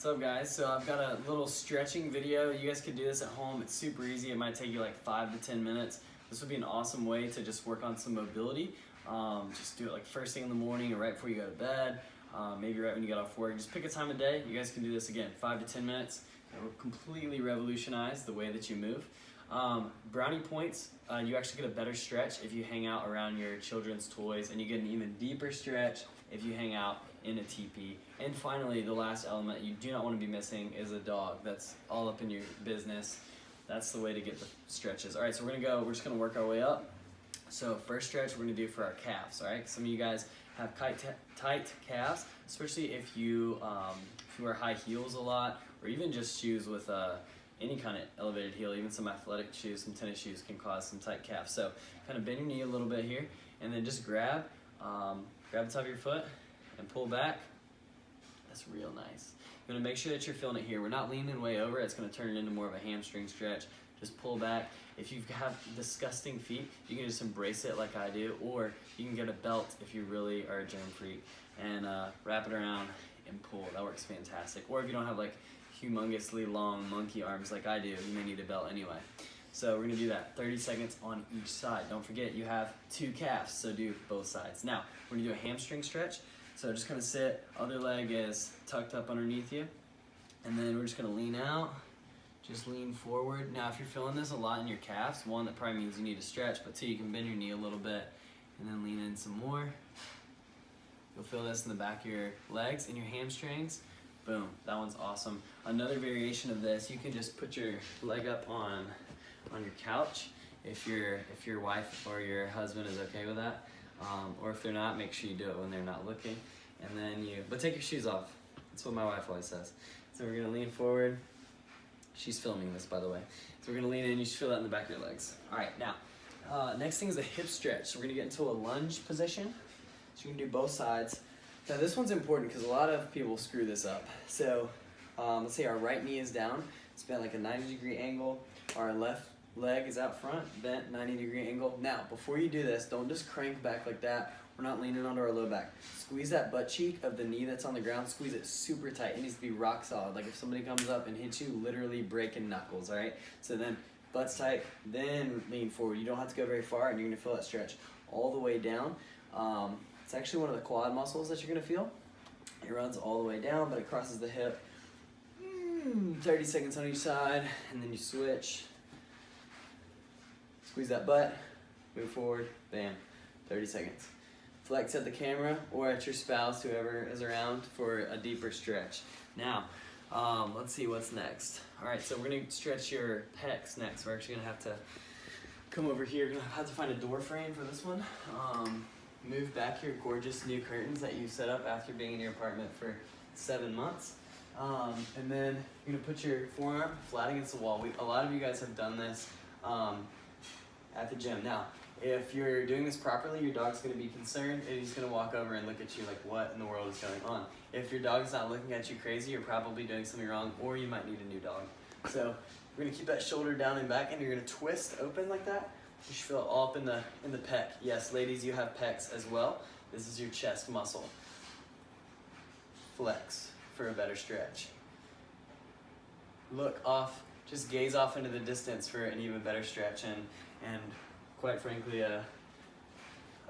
What's up, guys? So I've got a little stretching video. You guys could do this at home. It's super easy. It might take you like 5 to 10 minutes. This would be an awesome way to just work on some mobility. Just do it like first thing in the morning or right before you go to bed. Maybe right when you get off work. Just pick a time of day. You guys can do this again, 5 to 10 minutes. It will completely revolutionize the way that you move. Brownie points, you actually get a better stretch if you hang out around your children's toys, and you get an even deeper stretch if you hang out in a teepee. And finally, the last element you do not want to be missing is a dog. That's all up in your business. That's the way to get the stretches. All right, so we're just gonna work our way up. So first stretch we're gonna do for our calves, all right? Some of you guys have tight calves, especially if you wear high heels a lot, or even just shoes with any kind of elevated heel. Even some athletic shoes, some tennis shoes can cause some tight calves. So kind of bend your knee a little bit here, and then just grab the top of your foot and pull back. That's real nice. You're gonna make sure that you're feeling it here. We're not leaning way over. It's gonna turn it into more of a hamstring stretch. Just pull back. If you have disgusting feet, you can just embrace it like I do, or you can get a belt if you really are a germ freak and wrap it around and pull. That works fantastic. Or if you don't have like humongously long monkey arms like I do, you may need a belt anyway. So we're gonna do that 30 seconds on each side. Don't forget you have 2 calves, so do both sides. Now, we're gonna do a hamstring stretch. So just gonna sit, other leg is tucked up underneath you, and then we're just gonna lean out, just lean forward. Now if you're feeling this a lot in your calves, 1, that probably means you need to stretch, but 2, you can bend your knee a little bit, and then lean in some more. You'll feel this in the back of your legs and your hamstrings. Boom, that one's awesome. Another variation of this, you can just put your leg up on your couch if your wife or your husband is okay with that. Or if they're not, make sure you do it when they're not looking. And then but take your shoes off. That's what my wife always says. So we're gonna lean forward. She's filming this, by the way. So we're gonna lean in, you should feel that in the back of your legs. All right, now, next thing is a hip stretch. So we're gonna get into a lunge position. So you can do both sides. Now this one's important because a lot of people screw this up. So let's say our right knee is down, it's bent like a 90-degree angle. Our left leg is out front, bent 90-degree angle. Now, before you do this, don't just crank back like that. We're not leaning onto our low back. Squeeze that butt cheek of the knee that's on the ground, squeeze it super tight. It needs to be rock solid. Like if somebody comes up and hits you, literally breaking knuckles, all right? So then butt's tight, then lean forward. You don't have to go very far, and you're gonna feel that stretch all the way down. It's actually one of the quad muscles that you're gonna feel. It runs all the way down, but it crosses the hip. 30 seconds on each side, and then you switch. Squeeze that butt, move forward, bam, 30 seconds. Flex at the camera or at your spouse, whoever is around, for a deeper stretch. Now, let's see what's next. All right, so we're gonna stretch your pecs next. We're actually gonna have to come over here. We're gonna have to find a door frame for this one. Move back your gorgeous new curtains that you set up after being in your apartment for 7 months. And then you're gonna put your forearm flat against the wall. A lot of you guys have done this at the gym. Now, if you're doing this properly, your dog's gonna be concerned and he's gonna walk over and look at you like, what in the world is going on? If your dog's not looking at you crazy, you're probably doing something wrong, or you might need a new dog. So we're gonna keep that shoulder down and back, and you're gonna twist open like that. You should feel it all up in the pec. Yes, ladies, you have pecs as well. This is your chest muscle. Flex for a better stretch. Look off, just gaze off into the distance for an even better stretch, and quite frankly, a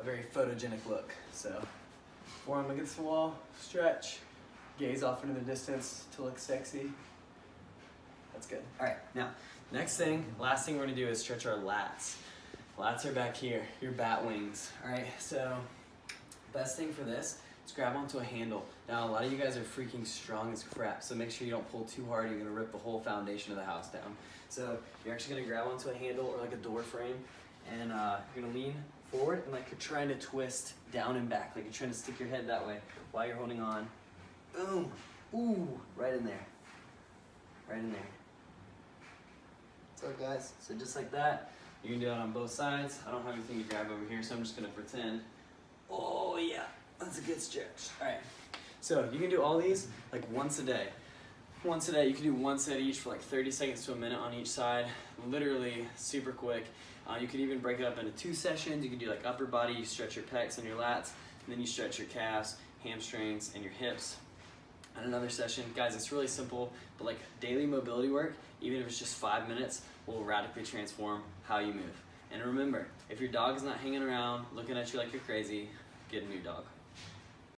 very photogenic look. So, forearm against the wall, stretch, gaze off into the distance to look sexy. That's good. All right, now, last thing we're gonna do is stretch our lats. Lats are back here, your bat wings. All right, so best thing for this is grab onto a handle. Now, a lot of you guys are freaking strong as crap, so make sure you don't pull too hard. You're gonna rip the whole foundation of the house down. So you're actually gonna grab onto a handle or like a door frame, and you're gonna lean forward and like you're trying to twist down and back, like you're trying to stick your head that way while you're holding on. Boom, ooh, right in there, right in there. What's up, guys? So just like that. You can do it on both sides. I don't have anything to grab over here, so I'm just gonna pretend. Oh yeah, that's a good stretch. All right, so you can do all these like once a day. Once a day, you can do one set each for like 30 seconds to a minute on each side. Literally super quick. You could even break it up into 2 sessions. You can do like upper body, you stretch your pecs and your lats, and then you stretch your calves, hamstrings, and your hips. and another session. Guys, it's really simple, but like daily mobility work, even if it's just 5 minutes, will radically transform how you move. And remember, if your dog is not hanging around looking at you like you're crazy, get a new dog.